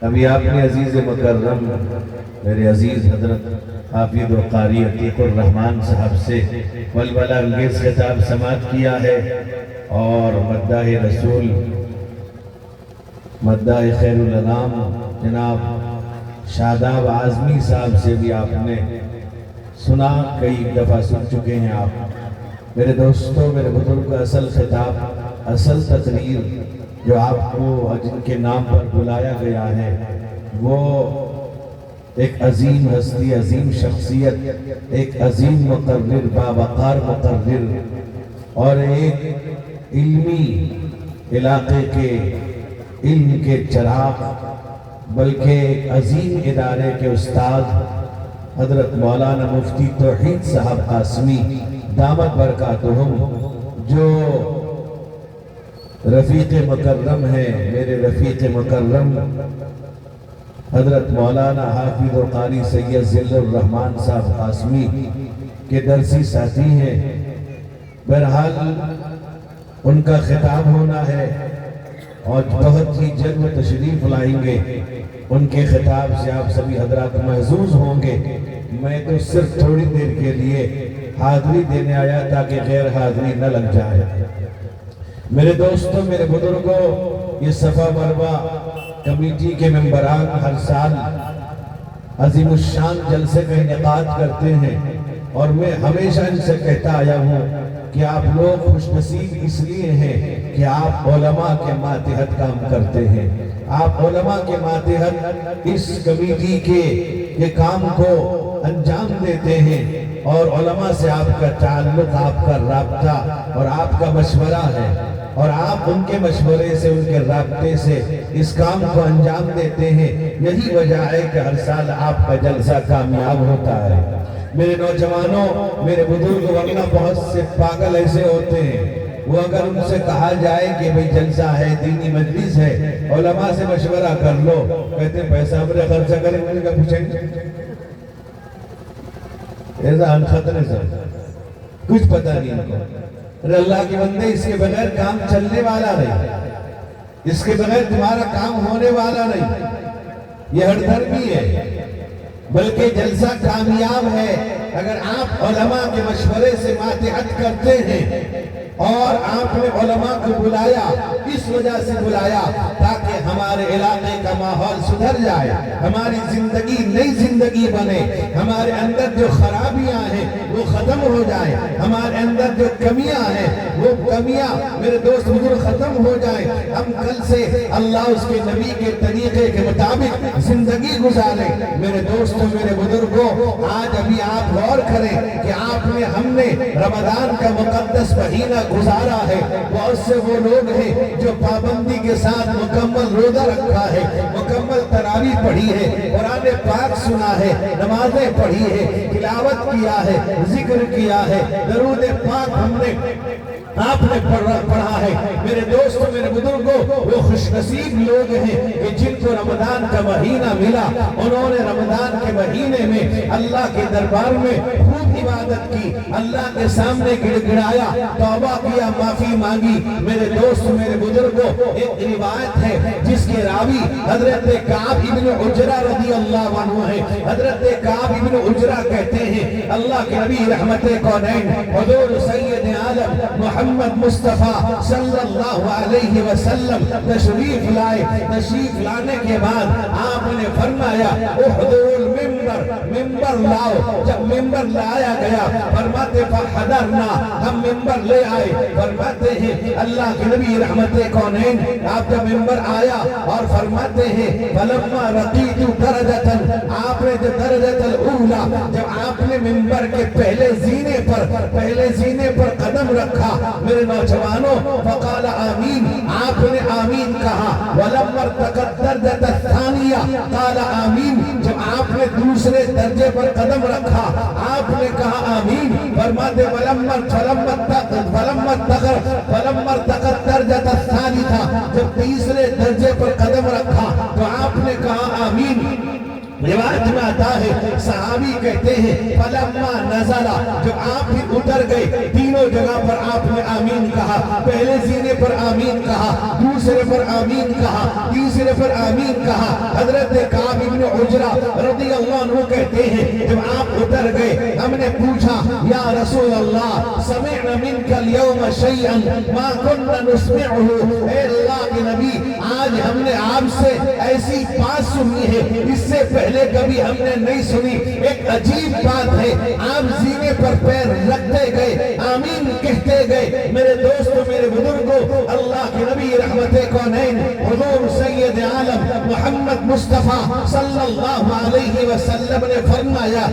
ابھی آپ نے عزیز مکرم میرے عزیز حضرت حافظ و قاری عتیق الرحمن صاحب سے ولولہ انگیز خطاب سماعت کیا ہے، اور مداح رسول مداح خیر الانام جناب شاداب اعظمی صاحب سے بھی آپ نے سنا، کئی دفعہ سن چکے ہیں آپ میرے دوستوں، میرے بزرگ۔ اصل خطاب، اصل تقریر جو آپ کو جن کے نام پر بلایا گیا ہے، وہ ایک عظیم ہستی، عظیم شخصیت، ایک عظیم مقرر، باوقار مقرر، اور ایک علمی علاقے کے علم کے چراغ، بلکہ ایک عظیم ادارے کے استاد حضرت مولانا مفتی توحید صاحب قاسمی دامت برکاتہم، جو رفیق مکرم ہے، میرے رفیق مکرم حضرت مولانا حافظ و قاری سید ذل الرحمن صاحب قاسمی کے درسی ساتھی ہیں۔ بہرحال ان کا خطاب ہونا ہے اور بہت ہی جلد تشریف لائیں گے، ان کے خطاب سے آپ سبھی حضرات محظوظ ہوں گے۔ میں تو صرف تھوڑی دیر کے لیے حاضری دینے آیا تاکہ غیر حاضری نہ لگ جائے۔ میرے دوستوں، میرے بزرگوں، یہ صفا مروا کمیٹی کے ممبران ہر سال عظیم الشان جلسے کا انعقاد کرتے ہیں، اور میں ہمیشہ ان سے کہتا آیا ہوں کہ آپ لوگ خوش نصیب اس لیے ہیں کہ آپ علماء کے ماتحت کام کرتے ہیں، آپ علماء کے ماتحت اس کمیٹی کے کام کو انجام دیتے ہیں، اور علماء سے آپ کا تعلق، آپ کا رابطہ اور آپ کا مشورہ ہے، اور آپ ان کے مشورے سے، ان کے رابطے سے اس کام کو انجام دیتے ہیں۔ یہی وجہ ہے کہ ہر سال آپ کا جلسہ کامیاب ہوتا ہے۔ میرے نوجوانوں، میرے بزرگ، ورنہ بہت سے پاگل ایسے ہوتے ہیں، وہ اگر ان سے کہا جائے کہ بھئی جلسہ ہے، دینی مجلس ہے، علماء سے مشورہ کر لو، کہتے ہیں پیسہ اپنے خرچہ کریں، انہیں کا پوچھیں گے ایسا خطرے سے کچھ پتہ نہیں ان کو۔ اللہ کے بندے، اس کے بغیر کام چلنے والا نہیں، اس کے بغیر تمہارا کام ہونے والا نہیں۔ یہ ہر دھرمی ہے، بلکہ جلسہ کامیاب ہے اگر آپ علماء کے مشورے سے ماتحت کرتے ہیں، اور آپ نے علماء کو بلایا، اس وجہ سے بلایا تاکہ ہمارے علاقے کا ماحول سدھر جائے، ہماری زندگی نئی زندگی بنے، ہمارے اندر جو خرابیاں ہیں وہ ختم ہو جائیں، ہمارے اندر جو کمیاں ہیں وہ کمیاں میرے دوست بزرگ ختم ہو جائیں، ہم کل سے اللہ اس کے نبی کے طریقے کے مطابق زندگی گزاریں۔ میرے دوستوں، میرے بزرگوں، آج ابھی آپ غور کریں کہ ہم نے رمضان کا مقدس مہینہ گزارا ہے، بہت سے وہ لوگ ہیں جو پابندی کے ساتھ مکمل روزہ رکھا ہے، مکمل تراویح پڑھی ہے، قرآن پاک سنا ہے، نمازیں پڑھی ہے، تلاوت کیا ہے، ذکر کیا ہے، درود پاک ہم نے آپ نے پڑھا ہے۔ میرے دوستوں، میرے بزرگوں، وہ خوش نصیب لوگ ہیں کہ جن کو رمضان کا مہینہ ملا، انہوں نے رمضان کے مہینے میں اللہ کے دربار میں خوب عبادت کی، اللہ کے سامنے گڑ گڑایا، توبہ کیا، معافی مانگی۔ میرے دوست، میرے بزرگوں، ایک روایت ہے جس کے راوی حضرت کعب ابن عجرہ رضی اللہ عنہ ہے۔ حضرت کعب ابن عجرہ کہتے ہیں اللہ کے نبی رحمت کونین حضور سید عالم محمد مصطفیٰ صلی اللہ علیہ وسلم تشریف لائے، تشریف لانے کے بعد آپ نے فرمایا احضروا المنبر، ممبر لاؤ۔ جب ممبر لایا گیا فرماتے فحضرنا، ہم ممبر لے آئے۔ فرماتے ہیں اللہ کے نبی رحمت کونین آپ کا ممبر آیا اور فرماتے ہیں فلما رقیت درجتا، آپ نے درجت الاولا، جب آپ نے ممبر کے پہلے زینے پر قدم رکھا، میرے نوجوانوں، فقال آمین، آپ نے آمین کہا۔ ولما ارتقت درجۃ الثانیہ قال آمین، جب آپ نے دوسرے درجے پر قدم رکھا آپ نے کہا آمین۔ فرماتے فلما ارتقت درجۃ الثالثہ، جب تیسرے درجے پر قدم رکھا تو آپ نے کہا آمین۔ روایت میں آتا ہے صحابی کہتے ہیں فلما نزلا، جب آپ بھی اتر گئے تینوں جگہ پر آپ نے آمین کہا، پہلے زینے پر آمین کہا، دوسرے پر آمین کہا، تیسرے پر آمین کہا۔ حضرت کعب بن عجرہ رضی اللہ عنہ کہتے ہیں جب آپ اتر گئے ہم نے پوچھا یا رسول اللہ سمعنا منک اليوم شیئا ما كنا نسمعه، اے اللہ کے نبی آج ہم نے آپ سے ایسی بات سنی ہے اس سے پہلے کبھی ہم نے نہیں سنی، ایک عجیب بات ہے، آپ زینے پر پیر رکھتے گئے آمین کہتے گئے۔ میرے دوستو میرے بزرگوں، اللہ کے نبی رحمت کونین حضور سید عالم محمد مصطفیٰ صلی اللہ علیہ وسلم نے فرمایا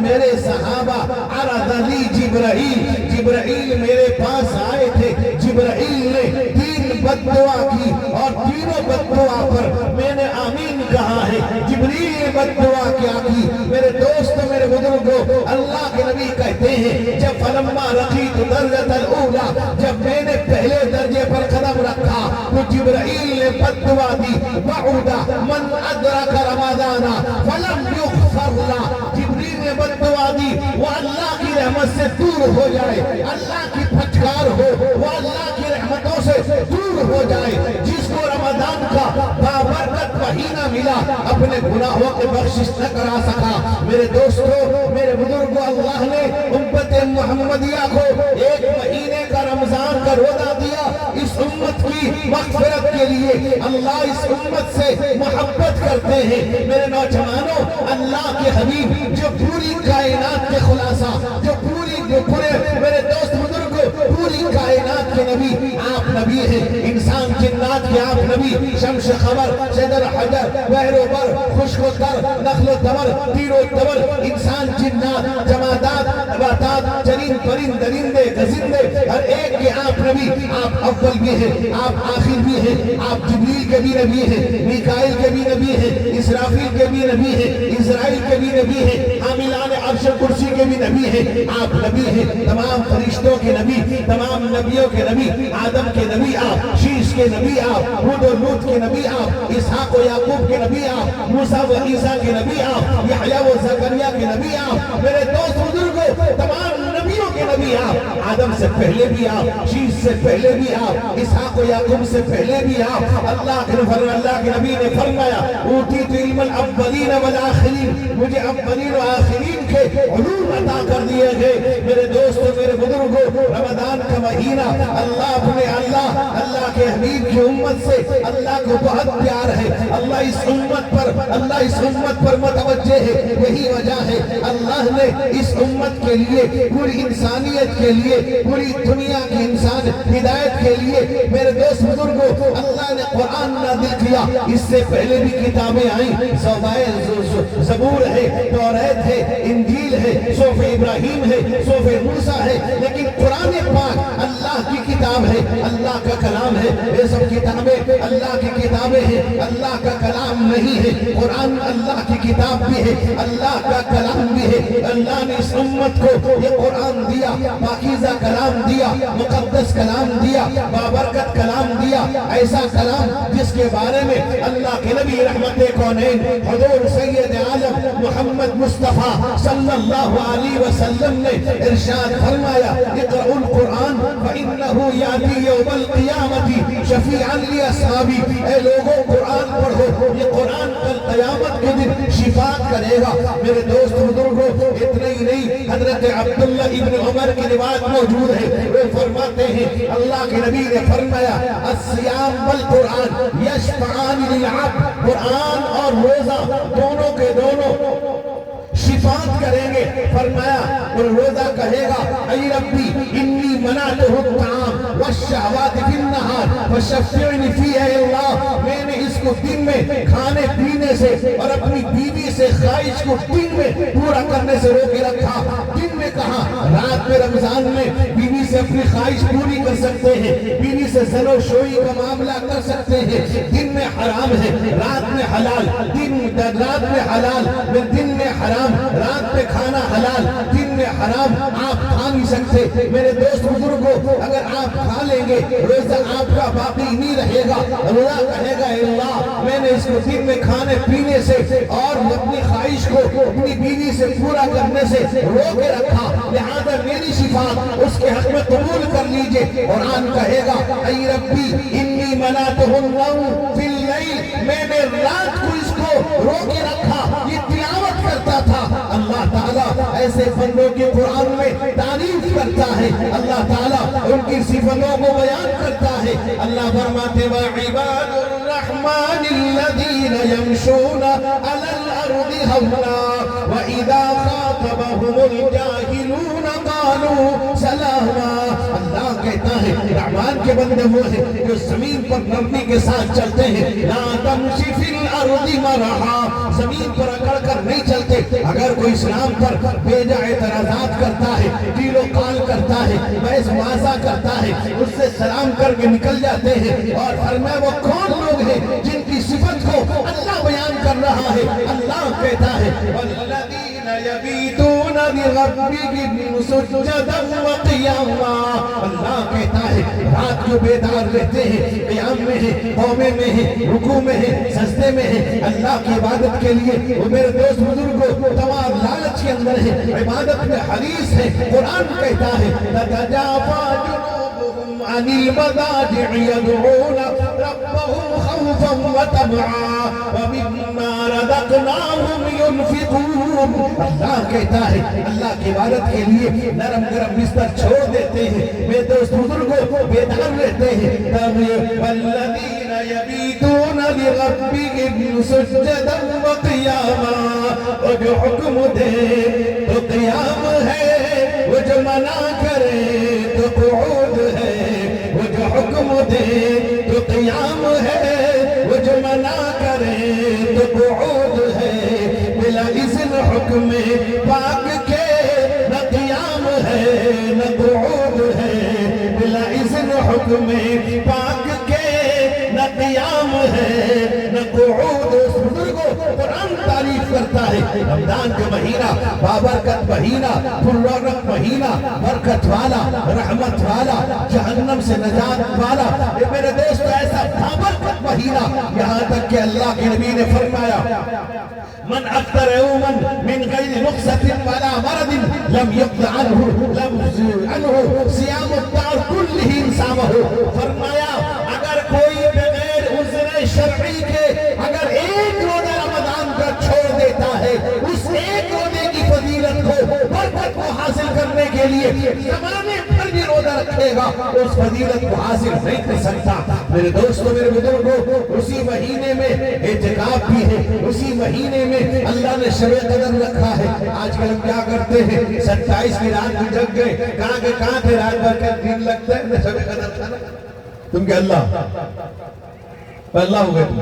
میرے صحابہ عرض لی جبرائیل میرے پاس آئے تھے، جبرائیل نے تین بد دعا کی اور تینوں بد دعا پر میں نے آمین کہا ہے۔ جبریل نے بد دعا کیا کی؟ میرے دوست میرے بزرگوں، اللہ کے نبی کہتے ہیں جب فلما رقیت درجۃ الاولی، جب میں نے پہلے درجے پر قدم رکھا تو جبرائیل نے بد دعا دی بعد من ادرک رمضان فلم یغفر له، جبریل نے بد دعا دی وہ اللہ کی رحمت سے دور ہو جائے، اللہ کی پھٹکار ہو وہ اللہ کی رحمتوں سے دور ہو جائے۔ جس کو رمضان کا بابرکت مہینہ ملا اپنے گناہوں کے بخشش نہ کرا سکا۔ میرے دوستو میرے بزرگوں، اللہ نے امت محمدیہ کو ایک مہینے کا رمضان کا روزہ دیا اس امت کی مغفرت کے لیے۔ اللہ اس امت سے محبت کرتے ہیں۔ میرے نوجوانوں، اللہ کے حبیب جو پوری کائنات کے خلاصہ، جو پورے میرے دوست بزرگوں پوری کائنات کے نبی، آپ نبی ہیں، انسان جنات کے آپ نبی، شمس خبر شجر حجر بحر و بر خشک و تر نخل و تمر تیر و تمر، انسان جنات جمادات نباتات چرند پرند درندے گزندے ہر ایک کے آپ نبی، آپ اول بھی ہیں، آپ آخر بھی ہیں، آپ جبریل کے بھی نبی ہیں، میکائیل کے بھی نبی ہیں، اسرافیل کے بھی نبی ہیں، اسرائیل کے بھی نبی ہیں، حاملان عرش کرسی کے بھی نبی ہیں، آپ نبی ہیں، تمام فرشتوں کے نبی، تمام نبیوں کے نبی، آدم کے نبی آپ، شیش کے نبی آپ، ہود و لوط کے نبی آپ، اسحاق و یعقوب کے نبی آپ، موسیٰ و عیسیٰ کے نبی آپ، یحییٰ و زکریا کے نبی آپ۔ میرے دوست بزرگوں، تمام نبیوں کے نبی آپ، آدم سے پہلے بھی آپ، شیش سے پہلے بھی آپ، اسحاق و یعقوب سے پہلے بھی آپ۔ اللہ کے نبی نے فرمایا اوتیت علم الاولین والآخرین، مجھے اولین و آخرین کے علوم عطا کر دیے گئے۔ میرے دوستو میرے بزرگوں، رمضان کا مہینہ اللہ کے حبیب کی امت سے اللہ کو بہت پیار ہے، اللہ اس امت پر متوجہ ہے۔ یہی وجہ ہے اللہ نے اس امت کے لیے، پوری انسانیت کے لیے، پوری دنیا کی انسان ہدایت کے لیے میرے دوست بزرگوں اللہ نے قرآن نازل کیا۔ اس سے پہلے بھی کتابیں آئیں، زبور ہے، توریت ہے، انجیل ہے، صحف ابراہیم ہے، صحف موسیٰ ہے، لیکن قرآن پاک اللہ کی کتاب ہے، اللہ کا کلام ہے۔ یہ سب کتابیں اللہ کی کتابیں ہیں، اللہ کا کلام نہیں ہے۔ قرآن اللہ کی کتاب بھی ہے، اللہ کا کلام بھی ہے۔ اللہ نے اس امت کو یہ قرآن دیا، پاکیزہ کلام دیا، مقدس کلام دیا، بابرکت کلام دیا، ایسا کلام جس کے بارے میں اللہ کے نبی رحمت کونین حضور سید عالم محمد مصطفیٰ صلی اللہ علیہ وسلم نے ارشاد فرمایا اقرأوا القرآن فإنه يأتي يوم القیامة شفیعا لأصحابی، اے لوگوں قرآن پڑھو، یہ قرآن کل قیامت کے دن شفاعت کرے گا۔ میرے دوست بزرگوں، اتنے ہی نہیں، حضرت عبداللہ ابن عمر کی روایت موجود ہے، وہ فرماتے ہیں اللہ کے نبی نے فرمایا الصیام والقرآن یشفعان للعبد، قرآن اور روزہ دونوں کے دونوں شفاعت کریں گے۔ فرمایا اور روزہ کہے گا اے ربی انی منعتہ الطعام والشہوات فی النہار فشفعنی فی اے اللہ، میں نے اس کو دن میں کھانے پینے سے اور اپنی بیوی سے خواہش کو دن میں پورا کرنے سے روکے رکھا۔ دن میں کہا، رات میں رمضان میں بیوی سے اپنی خواہش پوری کر سکتے ہیں، بیوی سے زن و شوئی کا معاملہ کر سکتے ہیں، دن میں حرام ہے، رات میں حلال، رات میں حلال، دن میں حرام، رات میں کھانا حلال، دن میں حرام، آپ کھا نہیں سکتے۔ میرے دوست بزرگوں، اگر آپ کھا لیں گے روزہ آپ کا باقی نہیں رہے گا۔ روزہ کہے گا اے اللہ میں نے اس کو دن میں کھانے پینے سے اور اپنی خواہش کو اپنی بیوی سے پورا کرنے سے رو کے رکھا، لہذا میری شفاعت اس کے حق میں قبول کر لیجئے۔ قرآن کہے گا اے ربی انی منعتہ النوم فی اللیل، میں نے رات کو اس کو رو کے رکھا، یہ تلاوت کرتا تھا۔ اللہ تعالیٰ ایسے بندوں کی قرآن میں تعریف کرتا ہے، اللہ تعالیٰ ان کی صفتوں کو بیان کرتا ہے۔ اللہ فرماتے وَعِبَادُ الرَّحْمَنِ الَّذِينَ يَمْشُونَ عَلَى الْأَرْضِ هَوْنًا وَإِذَا خَاطَبَهُمُ الْجَاهِلُونَ قَالُوا سَلَامًا۔ اللہ کہتا ہے رحمان کے بندے وہ ہیں جو زمین پر نرمی کے ساتھ چلتے ہیں۔ لا تمشی فی الارض مرحا، زمین پر اکڑ کر نہیں چلتے۔ اگر کوئی اسلام پر بیجا اعتراضات کرتا ہے، ڈیل و قال کرتا ہے، بحث مباحثہ کرتا ہے، اس سے سلام کر کے نکل جاتے ہیں۔ اور فرمایا وہ کون لوگ ہیں جن کی صفت کو اللہ بیان کر رہا ہے۔ اللہ کہتا ہے والذین یبیتون لربہم سجدا وقیاما، اللہ کہتا ہے رات کو بیدار رہتے ہیں، قیام میں ہیں، قومے میں ہیں، رکوع میں ہیں، سجدے میں ہیں، اللہ کی عبادت کے لیے۔ وہ میرے دوست بزرگوں تمام لالچ کے اندر ہے، عبادت میں حریص ہے۔ قرآن کہتا ہے تتجافى جنوبهم عن المضاجع يدعون ربهم خوفا وطمعا ومما رزقناهم ينفقون۔ اللہ کہتا ہے اللہ کی عبادت کے لیے نرم گرم بستر چھوڑ دیتے ہیں، میرے دوست بزرگوں بیدار رہتے ہیں۔ والذین یبیتون لربہم سجدا وقیاما، وہ جو حکم دے تو قیام ہے، وہ جو منع کرے تو قعود ہے، وہ جو حکم دے تو قیام ہے، وہ جو منع کرے تو قعود ہے۔ بلا اذن حکم پاک کے نہ قیام ہے نہ قعود ہے، بلا اذن حکم پاک کے نہ قیام ہے نہ قعود۔ اس بزرگوں قرآن تعریف کرتا ہے رمضان کا مہینہ بابرکت مہینہ، پررونق مہینہ، برکت والا، رحمت والا، جہنم سے نجات والا۔ یہ میرے دوست ایسا بابرکت مہینہ، یہاں تک کہ اللہ کے نبی نے فرمایا من افطر یوما من غیر رخصت ولا مرض لم يقض عنہ صیام الدہر کلہ صامہ۔ فرمایا اگر کوئی بغیر عذر شرعی کے اگر ایک روزہ رمضان کا چھوڑ دیتا ہے، اس ایک روزے کی فضیلت کو برکت کو حاصل کرنے کے لیے زمانے پر بھی روزہ رکھے گا، اس فضیلت کو حاصل نہیں کر سکتا۔ میرے دوستوں میرے بزرگوں، اسی مہینے میں اعتکاف بھی ہے، اسی مہینے میں اللہ نے شب قدر رکھا ہے۔ آج کل ہم کیا کرتے ہیں 27 کی رات بھی جگ گئے، کہاں تھے رات بھر کا دن لگتا ہے شب قدر تھا نا، تم کہ اللہ ہو گئے تم۔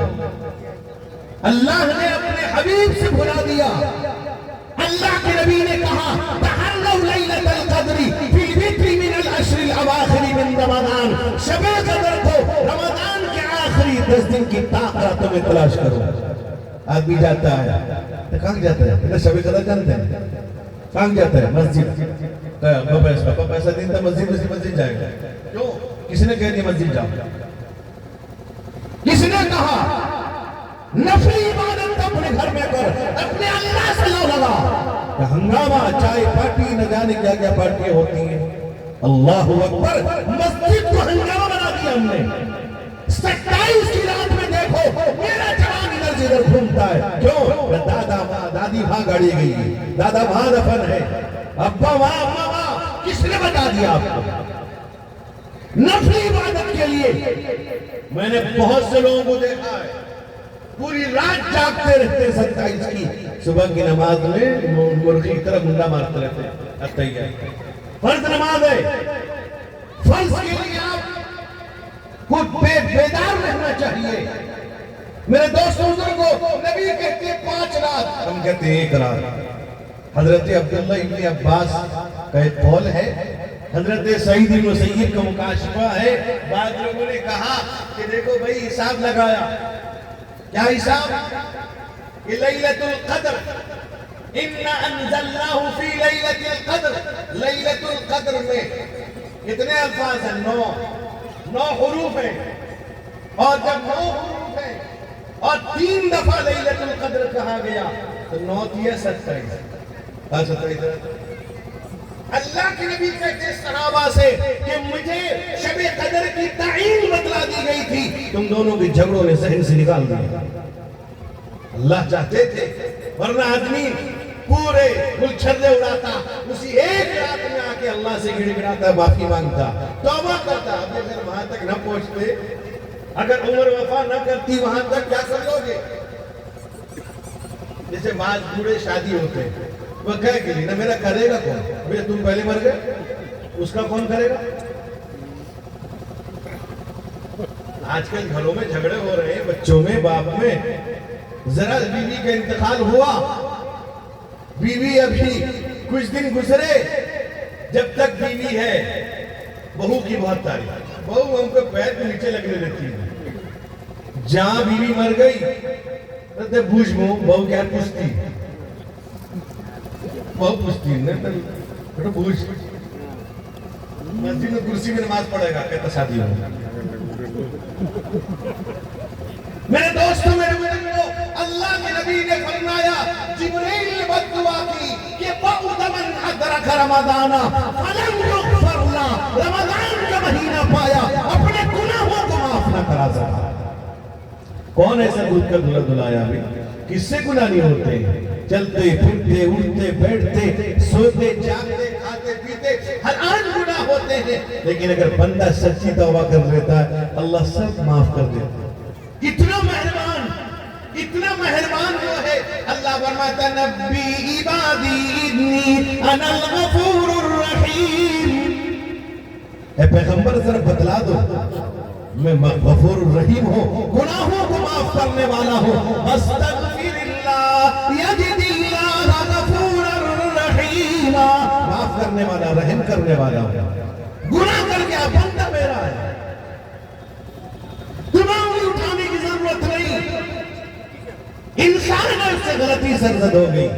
اللہ نے اپنے حبیب سے بھلا دیا۔ اللہ کے نبی نے کہا تحروا لیلۃ القدر فی الوتر من العشر الاواخر من رمضان، شب قدر کو رمضان کے آخری 10 دن کی طاقت میں تلاش کرو۔ آدمی جاتا ہے تو کہاں جاتا ہے؟ شب قدر جانتے ہیں کہاں جاتا ہے؟ مسجد۔ پاپا پیسہ دین تھا مسجد جائے گا، کیوں؟ کس نے کہہ دیا مسجد جاؤ؟ کس نے کہا نفلی عبادت اپنے گھر میں کر، اپنے اللہ سے لو لگا؟ ہنگامہ چائے پارٹی نہ جانے کیا کیا پارٹیاں ہوتی ہیں۔ اللہ اکبر، مسجد کو ہنگامہ بنا دیا ہم نے۔ 27 کی رات میں دیکھو میرا جوان ادھر سے ادھر گھومتا ہے، کیوں؟ دادا ماں دادی وہاں گاڑی گئی ہے، دادا وہاں دفن ہے، ابا وہاں اماں وہاں۔ کس نے بتا دیا آپ کو؟ نفلی عبادت کے لیے میں نے بہت سے لوگوں کو دیکھا ہے پوری رات جاگتے رہتے 27 کی، صبح کی نماز میں مرغی کی طرح منڈا مارتے رہتے ہیں۔ فرض نماز ہے، فرض کے لیے آپ کو بیدار رہنا چاہیے۔ میرے دوستوں کو نبی کہتے ہیں 5 رات، ہم کہتے ہیں 1 رات۔ حضرت عبداللہ ابن عباس کا ایک قول ہے، حضرت سعید بن مسیب کا مکاشفہ ہے۔ بعض لوگوں نے کہا کہ دیکھو بھائی حساب لگایا، کیا حساب؟ کہ لیلۃ القدر اِنَّا أَنزَلْنَاهُ فِي لَيْلَةِ الْقَدْرِ، لیلۃ القدر میں کتنے الفاظ ہیں؟ 9 حروف ہیں، اور جب 9 حروف ہیں اور 3 دفعہ لیلۃ القدر کہا گیا تو 9 تھی 27۔ اللہ کے نبی کہتے ہیں صحابہ سے کہ مجھے شب قدر کی تعین بتلا دی گئی تھی، تم دونوں کی جھگڑوں نے ذہن سے نکال دیا۔ اللہ چاہتے تھے، ورنہ آدمی پورے ملک چھلے اڑاتا، اسی ایک رات میں آ کے اللہ سے گڑ گڑاتا، معافی مانگتا، توبہ کرتا۔ اب اگر وہاں تک نہ پہنچتے، اگر عمر وفا نہ کرتی وہاں تک، کیا کر لو گے؟ جیسے بعض بوڑھے شادی ہوتے ہیں، وہ کہے کہ لینا میرا کرے گا کون؟ بھئی تم پہلے مر گئے، اس کا کون کرے گا؟ آج کل گھروں میں جھگڑے ہو رہے ہیں، بچوں میں، باپ میں۔ ذرا بیوی کا انتقال ہوا، بیوی ابھی کچھ دن گزرے، جب تک بیوی ہے بہو کی بہت تعریف، بہو ہم کو پیر کے نیچے لگنے دیتی ہے۔ جہاں بیوی مر گئی تو بوجھ مو بہو کیا پوچھتی، بہو پوچھتی ہے بوجھ مسجد میں کرسی میں نماز پڑھے گا، کہتا شادی ہو۔ میرے دوستوں، میرے بزرگوں، اللہ کے نبی نے فرمایا، جبریل نے بد دعا کی کہ بَعُدَ مَنْ أَدْرَكَ رَمَضَانَ فَلَمْ يُغْفَرْ لَهُ، رمضان کا مہینہ پایا اپنے گناہوں کو معاف نہ کرا سکا۔ کون ایسا دودھ کا دھلا دھلایا بھی؟ کس سے گناہ نہیں ہوتے؟ چلتے پھرتے اٹھتے بیٹھتے سوتے جاگتے کھاتے پیتے ہر آن گناہ ہوتے ہیں، لیکن اگر بندہ سچی توبہ کر لیتا ہے اللہ سب معاف کر دیتا ہے۔ اتنا مہربان جو ہے، اللہ فرماتا نبی عبادی انی انا الغفور الرحیم، اے پیغمبر ذرا بتلا دو میں غفور الرحیم ہوں، گناہوں کو معاف کرنے والا ہوں۔ استغفر اللہ یجد اللہ غفور الرحیم، معاف کرنے والا، رحم کرنے والا ہوں۔ گناہ کر گیا بندہ میرا ہے، دماغ اٹھانے کی ضرورت نہیں، انسان اس سے غلطی سرزد ہو گئی۔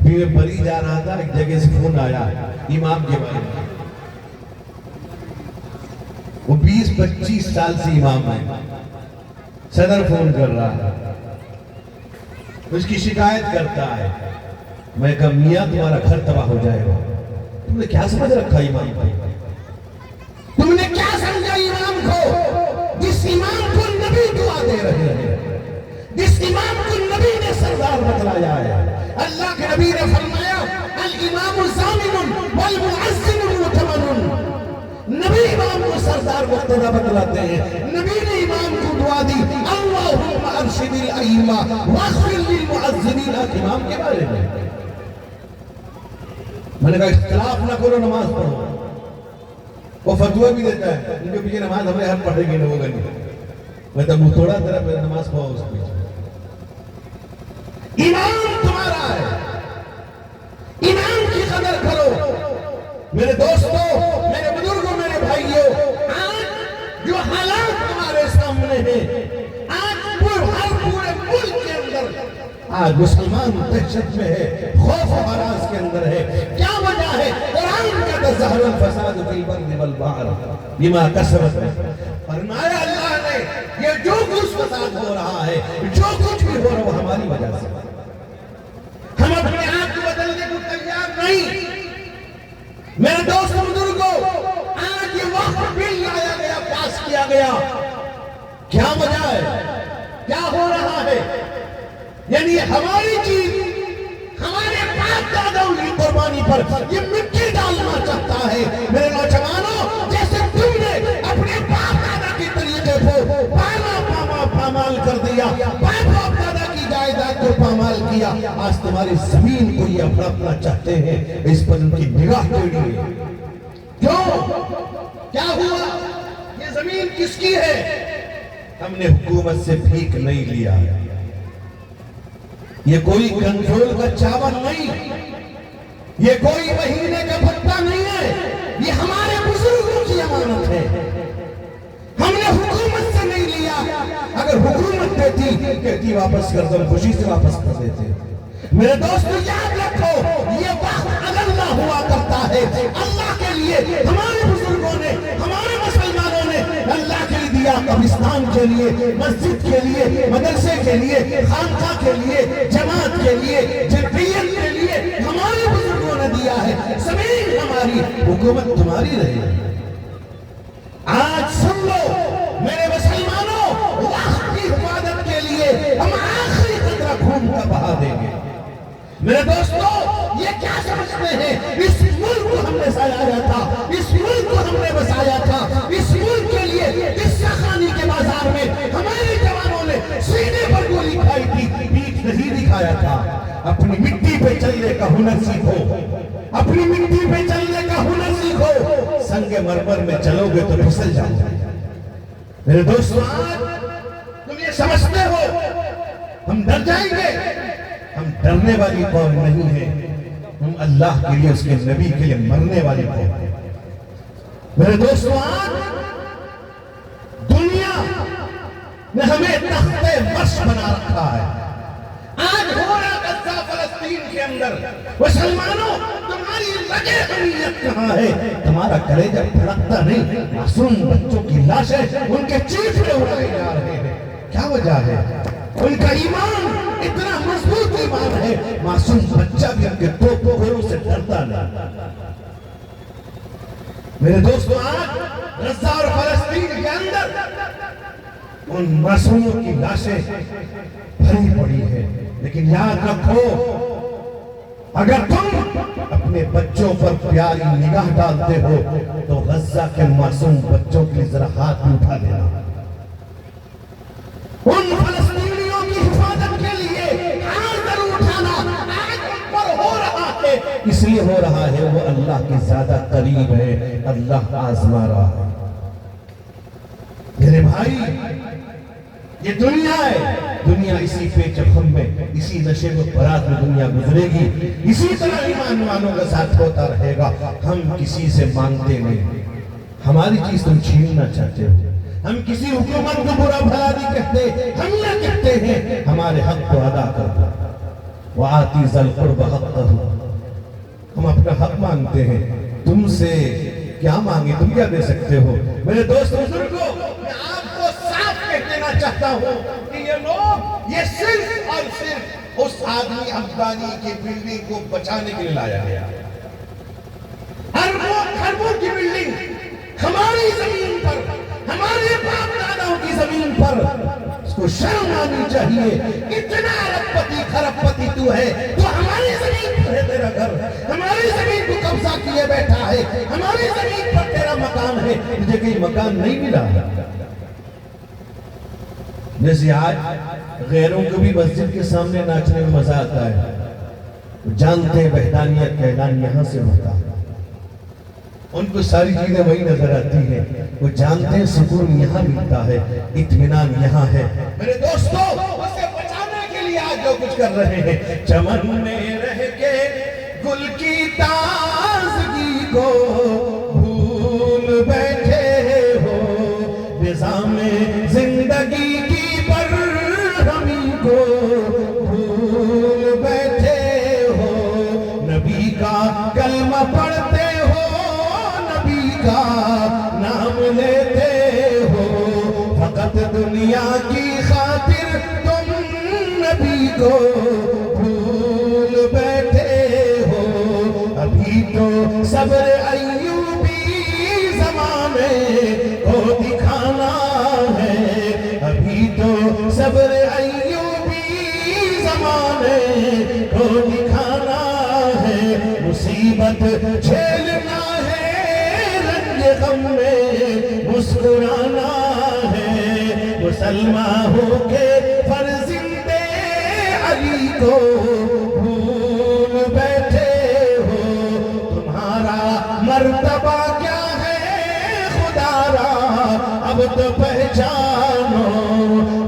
بھی میں بری جا رہا تھا، ایک جگہ سے فون آیا امام کے بارے میں، وہ 20-25 سال سے امام ہے، صدر فون کر رہا ہے، اس کی شکایت کرتا ہے۔ میں کہا میاں تمہارا گھر تباہ ہو جائے گا، تم نے کیا سمجھ رکھا امام کو؟ تم نے کیا سمجھا امام کو؟ جس امام کو نبی دعا دے رہے ہیں، جس امام کو نبی نے سردار بتلایا ہے۔ اللہ کے نبی نے فرمایا الامام ضامن والمعزن مؤتمن، نبی امام کو سردار مقتدی بتلاتے ہیں۔ نبی نے امام کو دعا دی اللہم ارشد الائمہ واغفر للمعزنین، امام کے بارے میں میں نے کہا اختلاف نہ کرو، نماز پڑھو۔ وہ فتوہ بھی دیتا ہے، ان کے پیچھے نماز ہمیں ہر پڑھے گی نہ ہوگا نہیں، میں تو منہ توڑا طرح پہ نماز پڑھو اس پیچھے۔ امام تمہارا ہے، امام کی قدر کرو۔ میرے دوستوں، میرے بزرگوں، میرے بھائیوں، آج جو حالات ہمارے سامنے ہیں، آج ہر پورے ملک کے اندر آج مسلمان دہشت میں ہے، خوف و ہراس کے اندر ہے۔ کیا وجہ ہے؟ قرآن کا ظہر الفساد فی البر والبحر بما کسبت، فرمایا اللہ نے یہ جو کچھ فساد ہو رہا ہے، جو کچھ بھی ہو رہا ہے وہ ہماری وجہ سے۔ ہم اپنے آپ کو بدلنے کو تیار نہیں۔ میرے دوست بزرگوں، آج یہ وقت بل لایا گیا، پاس کیا گیا، کیا وجہ ہے؟ کیا ہو رہا ہے؟ یعنی ہماری چیز، ہمارے باپ داداؤں کی قربانی پر یہ مٹی ڈالنا چاہتا ہے۔ میرے نوجوانوں، جیسے تم نے اپنے باپ دادا کی طریقے کو پامال کر دیا، باپ دادا کی جائیداد کو پامال کیا، آج تمہاری زمین کو یہ ہڑپنا چاہتے ہیں، اس پر ان کی نگاہ ٹیڑھی ہے۔ کیوں؟ کیا ہوا؟ یہ زمین کس کی ہے؟ ہم نے حکومت سے بھیک نہیں لیا، یہ کوئی کنٹرول کا چاول نہیں، یہ کوئی مہینے کا بھتہ نہیں ہے، یہ ہمارے بزرگوں کی امانت ہے۔ ہم نے حکومت سے نہیں لیا، اگر حکومت دیتی کہتی واپس کر دو، خوشی سے واپس کر دیتے۔ میرے دوستو یاد رکھو، یہ وقت اگر نہ ہوا کرتا ہے اللہ کے لیے، ہمارے بزرگوں نے، ہمارے مسلمانوں نے اللہ کے لیے دیا، قبرستان کے لیے، مسجد کے لیے، مدرسے کے لیے، خانقاہ کے لیے، جماعت کے لیے، جمعیت کے لیے ہمارے بزرگوں نے دیا ہے۔ زمین ہماری، حکومت تمہاری رہے۔ آج سن لو میرے مسلمانوں، وقت کی حفاظت کے لیے ہم آخری قطرہ خون کا بہا دیں گے۔ میرے دوستو یہ کیا سمجھتے ہیں؟ اس ملک کو ہم نے سجایا تھا، اس ملک کو ہم نے بسایا تھا، اس ملک کے لیے قصہ خانی کے بازار میں ہمارے جوانوں نے سینے پر گولی کھائی تھی، پیٹھ نہیں دکھایا تھا۔ اپنی مٹی پہ چلنے کا ہنر سیکھو، اپنی مٹی پہ چلنے کا ہنر سیکھو، سنگ مرمر میں چلو گے تو پھسل جاؤ گے۔ میرے دوستو آج تم یہ سمجھتے ہو ہم ڈر جائیں گے؟ ہم ڈرنے والی قوم نہیں ہیں، ہم اللہ کے لیے، اس کے نبی کے لیے مرنے والی قوم ہیں۔ میرے دوستو آج دنیا نے ہمیں تخت مش بنا رکھا ہے۔ آج ہو رہا غزہ فلسطین کے اندر، مسلمانوں تمہاری رگے حمیت کہاں ہے؟ تمہارا کلیجہ پھڑکتا نہیں، معصوم بچوں کی لاشیں ان کے چیخڑے اڑائے جا رہے ہیں۔ کیا وجہ ہے؟ ان کا ایمان اتنا مضبوط ایمان ہے، معصوم بچہ بھی ان کے دو گھروں سے ڈرتا نہیں۔ میرے دوستو آج غزہ اور فلسطین کے اندر ان معصوموں کی لاشیں بھری پڑی ہے، لیکن یاد رکھو اگر تم اپنے بچوں پر پیاری نگاہ ڈالتے ہو تو غزہ کے معصوم بچوں کے لیے ذرا ہاتھ بھی اٹھا دینا۔ ان فلسطینیوں کی حفاظت کے لیے ہاتھ ضرور اٹھانا۔ آج ان پر ہو رہا ہے، اس لیے ہو رہا ہے وہ اللہ کے زیادہ قریب ہے، اللہ آزما رہا ہے۔ میرے بھائی یہ دنیا ہے، دنیا اسی پیچ و خم میں، اسی نشے و برات میں دنیا گزرے گی، اسی طرح ایمان والوں کا ساتھ ہوتا رہے گا۔ ہم کسی سے مانگتے نہیں، ہماری چیز تم چھیننا چاہتے ہو، ہم کسی حکومت کو برا بھلا نہیں کہتے، ہم یہ کہتے ہیں ہمارے حق کو ادا کر دو۔ وَآتِ ذَا الْقُرْبَ حَقَّهُ، ہم اپنا حق مانگتے ہیں، تم سے کیا مانگے؟ تم کیا دے سکتے ہو؟ میرے دوست بزرگوں، میں آپ کو صاف کہہ دینا چاہتا ہوں کہ یہ لوگ، یہ صرف اور صرف اس آدمی افغانی کی بلڈنگ کو بچانے کے لیے لایا گیا۔ اربوں خربوں کی بلڈنگ ہماری زمین پر، ہمارے باپ داداؤں کی زمین پر، اس کو شرم آنی چاہیے۔ اتنا ارب پتی خرب پتی تو ہے، تو ہماری زمین پر ہے تیرا گھر، ہماری زمین کو قبضہ کیے بیٹھا ہے، ہماری زمین پر تیرا مکان ہے، تجھے کہیں مکان نہیں ملا۔ جیسے آج غیروں کو بھی مسجد کے سامنے ناچنے میں مزہ آتا ہے، جانتے ہیں وحدانیت کا اعلان یہاں سے ہوتا ہے، ان کو ساری چیزیں وہی نظر آتی ہیں، وہ جانتے ہیں سکون یہاں ملتا ہے، اطمینان یہاں ہے۔ میرے دوستو اسے بچانے کے لیے آج جو کچھ کر رہے ہیں، چمن میں رہ کے گل کی تازگی کو بھول بیٹھے ہو، نظام زندگی کی برہمی کو بھول بیٹھے ہو، نبی کا کلمہ پڑھتے ہو، نبی کا نام لیتے ہو، فقط دنیا کی خاطر تم نبی کو بھول بیٹھے ہو۔ ابھی تو صبر ایوبی زمانے کو دکھانا ہے، ابھی تو صبر ایوبی زمانے کو دکھانا ہے، مصیبت جھیلنا ہے، رنج غم میں مسکرانا ہے، مسلمان ہو کے فرزند علی کو بھول بیٹھے ہو، تمہارا مرتبہ کیا ہے خدا را اب تو پہچانو،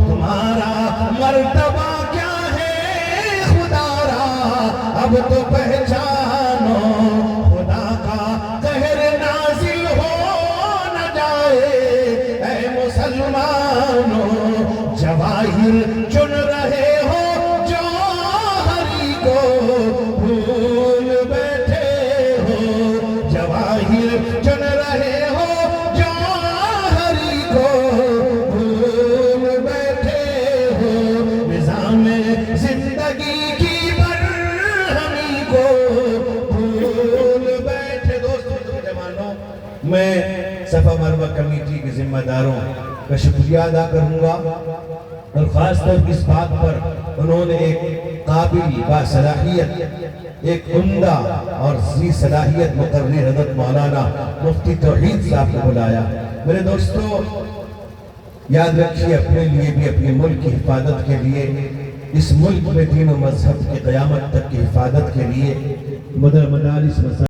تمہارا مرتبہ کیا ہے خدا را اب تو پہچانو، خدا کا قہر نازل ہو نہ جائے اے مسلمانوں، جواہر چن رہے ہو جوہری کو میں صفا مروہ کمیٹی کے ذمہ داروں کا شکریہ ادا کروں گا، اور خاص طور اس بات پر انہوں نے ایک قابل باصلاحیت، ایک عمدہ اور ذی صلاحیت مقرر حضرت مولانا مفتی توحید صاحب کو بلایا۔ میرے دوستو، یاد رکھیے اپنے لیے بھی، اپنے ملک کی حفاظت کے لیے، اس ملک میں دین و مذہب کی قیامت تک کی حفاظت کے لیے مدارس